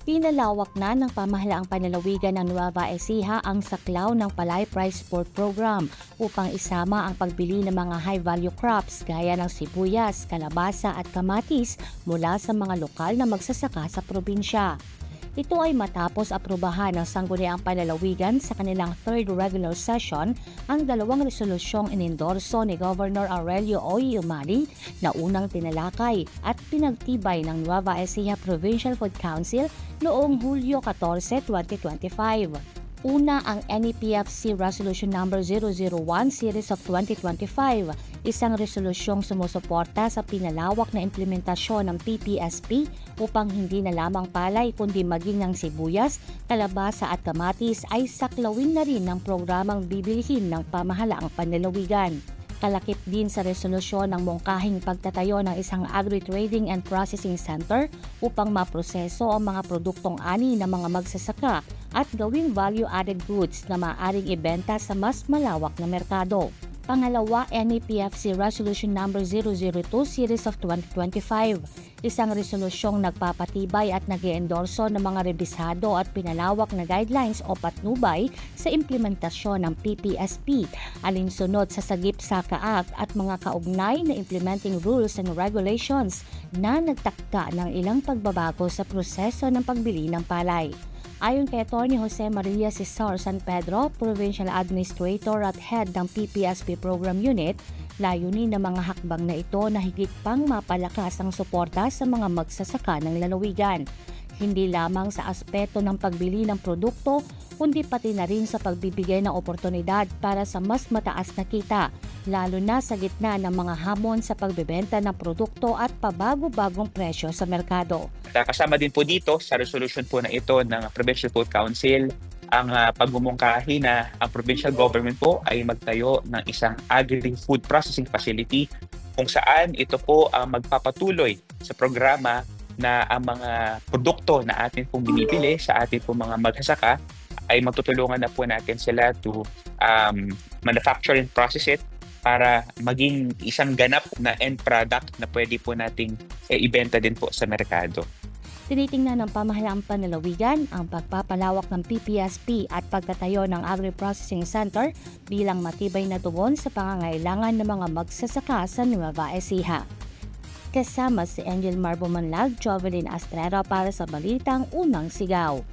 Pinalawak na ng pamahalaang panlalawigan ng Nueva Ecija ang saklaw ng Palay Price Support Program upang isama ang pagbili ng mga high-value crops gaya ng sibuyas, kalabasa at kamatis mula sa mga lokal na magsasaka sa probinsya. Ito ay matapos aprubahan ng Sangguniang Panlalawigan sa kanilang third regular session ang dalawang resolusyong inendorso ni Governor Aurelio Oy Umali na unang tinalakay at pinagtibay ng Nueva Ecija Provincial Food Council noong Hulyo 14, 2025. Una ang NEPFC Resolution No. 001 Series of 2025, isang resolusyong sumusuporta sa pinalawak na implementasyon ng PPSP upang hindi na lamang palay kundi maging ng sibuyas, kalabasa at kamatis ay saklawin na rin ng programang bibilihin ng pamahalaang panlalawigan. Kalakip din sa resolusyon ng mungkahing pagtatayo ng isang Agri-Trading and Processing Center upang maproseso ang mga produktong ani ng mga magsasaka at gawing value-added goods na maaaring ibenta sa mas malawak na merkado. Pangalawa, NEPFC Resolution No. 002 Series of 2025, isang resolusyong nagpapatibay at nag-iendorso ng mga rebisado at pinalawak na guidelines o patnubay sa implementasyon ng PPSP, alinsunod sa Sagip-Saka Act at mga kaugnay na implementing rules and regulations na nagtakda ng ilang pagbabago sa proseso ng pagbili ng palay. Ayon kay Atty. Jose Maria Cesar San Pedro, Provincial Administrator at Head ng PPSP Program Unit, layunin ng mga hakbang na ito na higit pang mapalakas ang suporta sa mga magsasaka ng lalawigan. Hindi lamang sa aspeto ng pagbili ng produkto, kundi pati na rin sa pagbibigay ng oportunidad para sa mas mataas na kita, lalo na sa gitna ng mga hamon sa pagbebenta ng produkto at pabago-bagong presyo sa merkado. Kasama din po dito sa resolution po na ito ng Provincial Food Council ang pagmumungkahi na ang provincial government po ay magtayo ng isang agri-food processing facility kung saan ito po ang magpapatuloy sa programa na ang mga produkto na atin pong binibili sa atin pong mga magsasaka ay matutulungan na po natin sila to manufacture and process it para maging isang ganap na end product na pwede po nating ibenta din po sa merkado. Tinitingnan ng pamahalaang panlalawigan ang pagpapalawak ng PPSP at pagtatayo ng Agri-Processing Center bilang matibay na tugon sa pangangailangan ng mga magsasaka sa Nueva Ecija. Kasama si Angel Marbo Manlag, Jovelyn Astrero para sa Balitang Unang Sigaw.